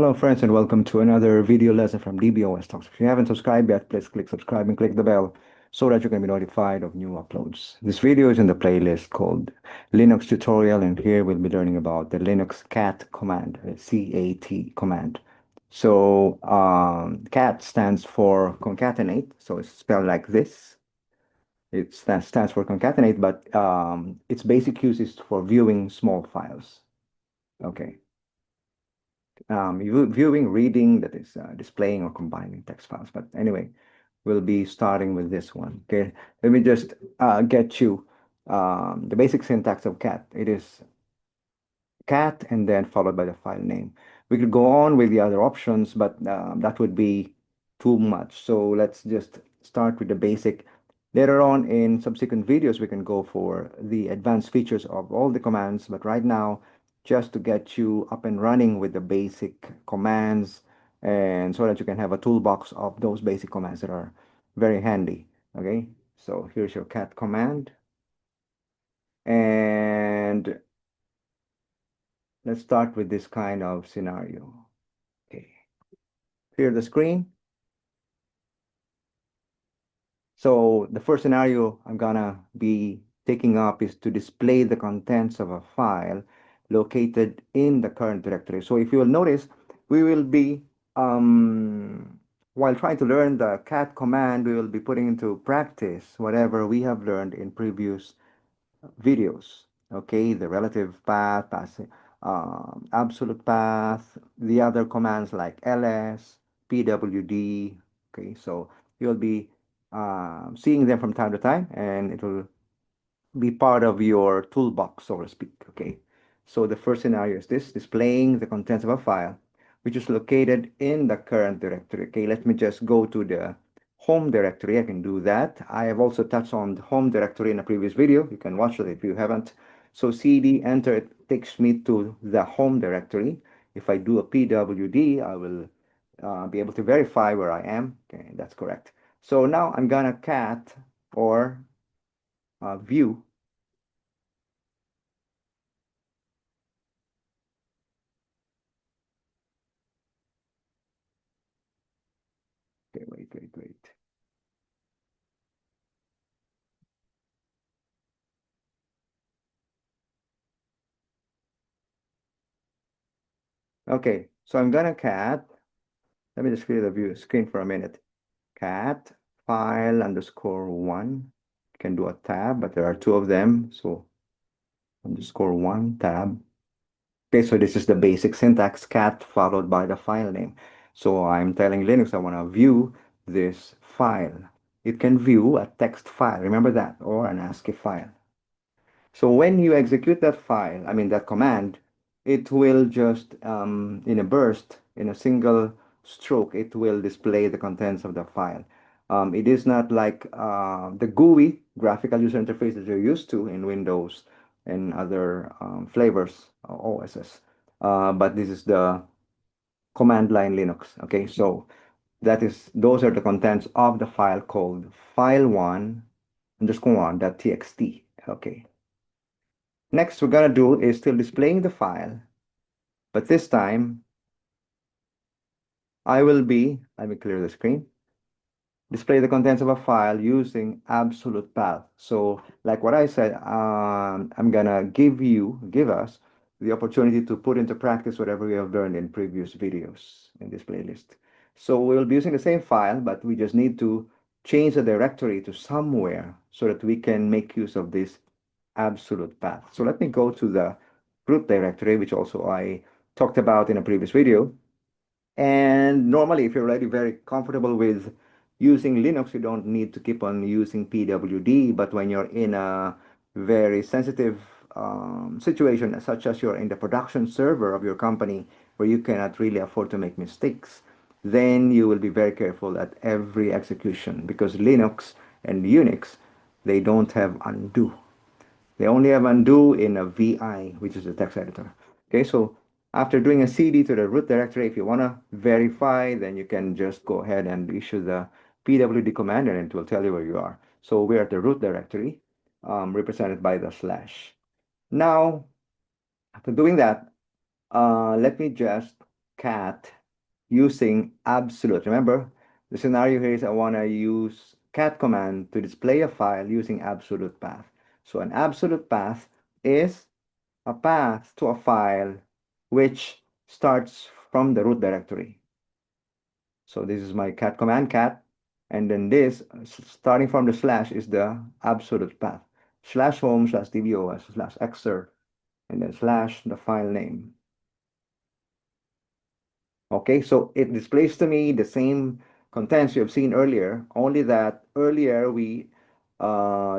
Hello friends and welcome to another video lesson from DBOS Talks. If you haven't subscribed yet, please click subscribe and click the bell so that you can be notified of new uploads. This video is in the playlist called Linux tutorial, and here we'll be learning about the Linux cat command, CAT command. So cat stands for concatenate, so it's spelled like this. It stands for concatenate, but its basic use is for viewing small files. Okay. Viewing, reading, that is displaying or combining text files. But anyway, we'll be starting with this one. Okay, let me just get you the basic syntax of cat. It is cat and then followed by the file name. We could go on with the other options, but that would be too much. So let's just start with the basic. Later on in subsequent videos, we can go for the advanced features of all the commands. But right now, just to get you up and running with the basic commands and so that you can have a toolbox of those basic commands that are very handy. Okay, so here's your cat command. And let's start with this kind of scenario. Okay, clear the screen. So the first scenario I'm gonna be taking up is to display the contents of a file located in the current directory. So if you will notice, we will be, while trying to learn the cat command, we will be putting into practice whatever we have learned in previous videos. Okay, the relative path, absolute path, the other commands like ls, pwd. Okay, so you'll be seeing them from time to time, and it will be part of your toolbox, so to speak. Okay, so the first scenario is this: displaying the contents of a file which is located in the current directory. Okay, let me just go to the home directory. I can do that. I have also touched on the home directory in a previous video. You can watch it if you haven't. So cd enter, it takes me to the home directory. If I do a pwd, I will be able to verify where I am. Okay, that's correct. So now I'm gonna cat or view. Okay, wait. Okay, so I'm gonna cat. Let me just clear the view screen for a minute. Cat file underscore one. You can do a tab, but there are two of them. So underscore one tab. Okay, so this is the basic syntax, cat followed by the file name. So I'm telling Linux I want to view this file. It can view a text file, remember that, or an ASCII file. So when you execute that file, I mean that command, it will just, in a burst, in a single stroke, it will display the contents of the file. It is not like the GUI, graphical user interface, that you're used to in Windows and other flavors, OSs. But this is the command line Linux. Okay, so those are the contents of the file called file1 underscore one.txt. Okay. Next, we're gonna do is still displaying the file, but this time let me clear the screen, display the contents of a file using absolute path. So like what I said, I'm gonna give us the opportunity to put into practice whatever we have learned in previous videos in this playlist. So we'll be using the same file, but we just need to change the directory to somewhere so that we can make use of this absolute path. So let me go to the root directory, which also I talked about in a previous video. And normally, if you're already very comfortable with using Linux, you don't need to keep on using PWD. But when you're in a very sensitive situation, such as you're in the production server of your company, where you cannot really afford to make mistakes, then you will be very careful at every execution, because Linux and Unix, they don't have undo. They only have undo in a VI, which is a text editor. Okay, so after doing a CD to the root directory, if you want to verify, then you can just go ahead and issue the pwd command and it will tell you where you are. So we're at the root directory, represented by the slash. Now, after doing that, let me just cat using absolute. Remember, the scenario here is I want to use cat command to display a file using absolute path. So an absolute path is a path to a file which starts from the root directory. So this is my cat command cat, and then this starting from the slash is the absolute path. Slash home slash dbos slash exer, and then slash the file name. Okay, so it displays to me the same contents you have seen earlier, only that earlier we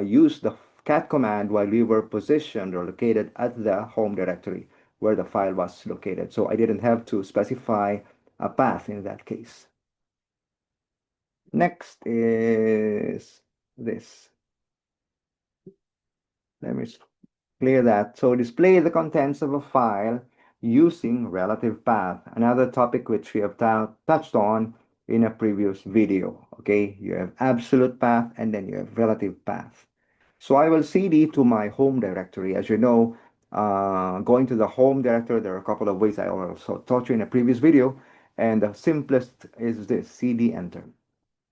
used the cat command while we were positioned or located at the home directory where the file was located. So I didn't have to specify a path in that case. Next is this. Let me clear that. So display the contents of a file using relative path, another topic which we have touched on in a previous video. Okay, you have absolute path and then you have relative path. So I will cd to my home directory. As you know, going to the home directory, there are a couple of ways I also taught you in a previous video, and the simplest is this, cd enter.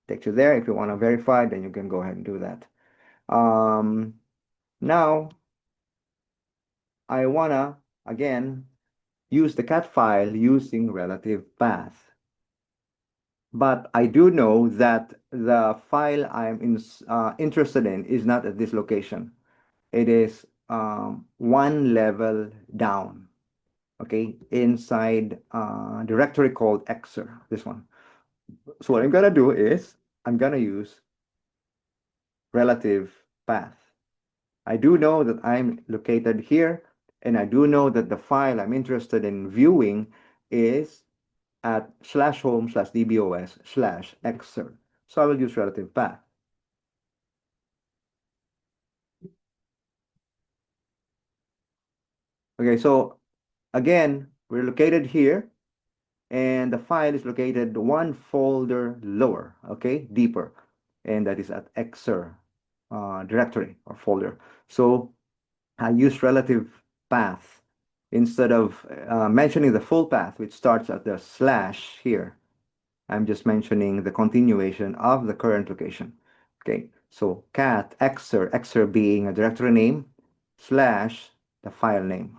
Takes you there. If you want to verify, then you can go ahead and do that. Now, I wanna, again, use the cat file using relative path. But I do know that the file interested in is not at this location. It is one level down, okay, inside a directory called exer, this one. So what I'm gonna do is I'm gonna use relative path. I do know that I'm located here, and I do know that the file I'm interested in viewing is at slash home slash dbos slash exer. So I will use relative path. Okay, so again, we're located here, and the file is located one folder lower, okay, deeper, and that is at exer directory or folder. So I use relative path instead of mentioning the full path, which starts at the slash here. I'm just mentioning the continuation of the current location. Okay, so cat exer being a directory name slash the file name.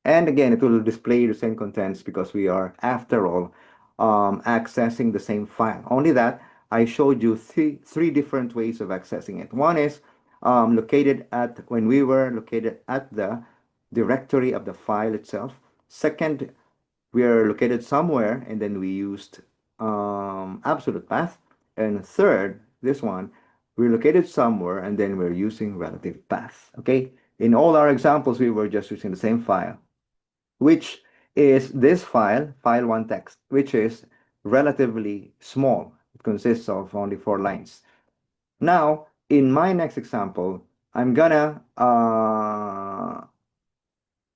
And again, it will display the same contents because we are, after all, accessing the same file. Only that I showed you three different ways of accessing it. One is located at, when we were located at the directory of the file itself. Second, we are located somewhere and then we used absolute path. And third, this one, we're located somewhere and then we're using relative path. Okay, in all our examples, we were just using the same file, which is this file, file1 text, which is relatively small. It consists of only 4 lines. Now, in my next example, I'm gonna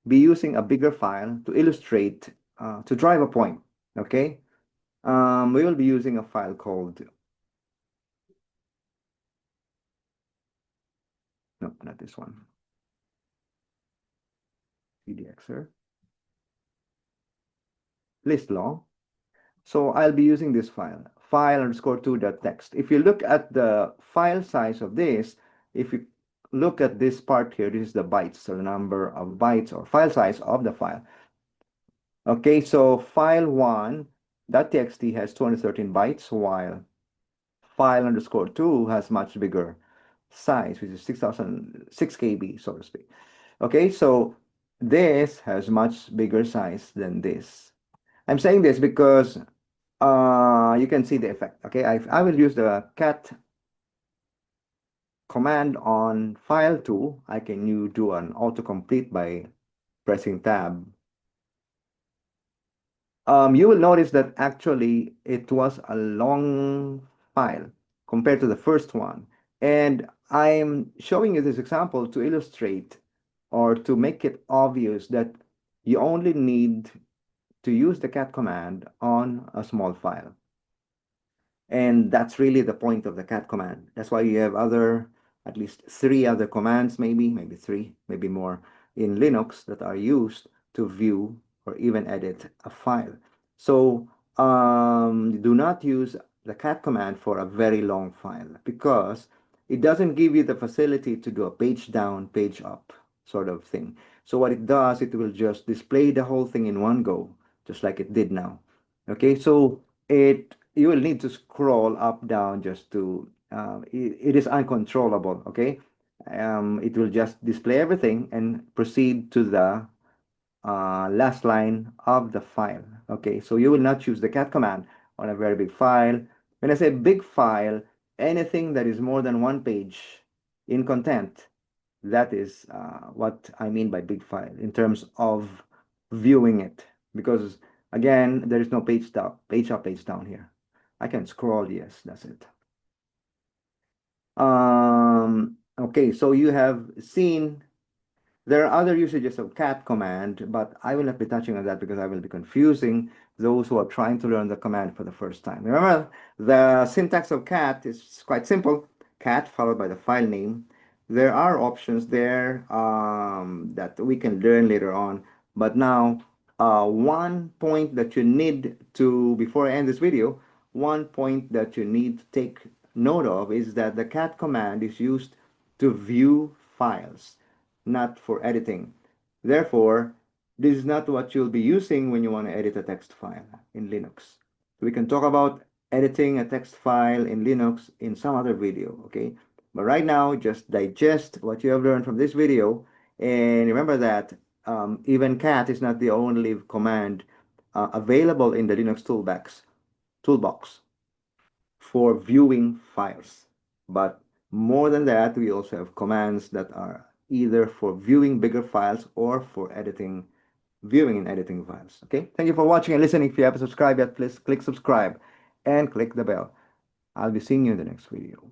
be using a bigger file to illustrate, to drive a point, okay? We will be using a file called, no, not this one, pdxer, list long. So I'll be using this file, file_2.txt. If you look at the file size of this, if you look at this part here, this is the bytes, so the number of bytes or file size of the file. Okay, so file1.txt has 213 bytes, while file_2 has much bigger size, which is 6,006 KB, so to speak. Okay, so this has much bigger size than this. I'm saying this because you can see the effect. Okay, I will use the cat command on file 2. I can do an autocomplete by pressing tab. You will notice that actually it was a long file compared to the first one. And I'm showing you this example to illustrate or to make it obvious that you only need to use the cat command on a small file. And that's really the point of the cat command. That's why you have at least 3 other commands, maybe 3, maybe more in Linux that are used to view or even edit a file. So do not use the cat command for a very long file because it doesn't give you the facility to do a page down, page up sort of thing. So what it does, it will just display the whole thing in one go, just like it did now. Okay, so it you will need to scroll up, down just to it is uncontrollable. Okay, it will just display everything and proceed to the last line of the file. Okay, so you will not choose the cat command on a very big file. When I say big file, anything that is more than one page in content, that is what I mean by big file in terms of viewing it. Because again, there is no page down, page up, page down here. I can scroll, yes, that's it. Okay, so you have seen there are other usages of cat command, but I will not be touching on that because I will be confusing those who are trying to learn the command for the first time. Remember, the syntax of cat is quite simple. Cat followed by the file name. There are options there that we can learn later on. But now, one point that you need to, before I end this video, one point that you need to take note of is that the cat command is used to view files, not for editing. Therefore, this is not what you'll be using when you want to edit a text file in Linux. We can talk about editing a text file in Linux in some other video, okay? But right now, just digest what you have learned from this video, and remember that even cat is not the only command available in the Linux toolbox for viewing files. But more than that, we also have commands that are either for viewing bigger files or for editing, viewing and editing files. Okay, thank you for watching and listening. If you haven't subscribed yet, please click subscribe and click the bell. I'll be seeing you in the next video.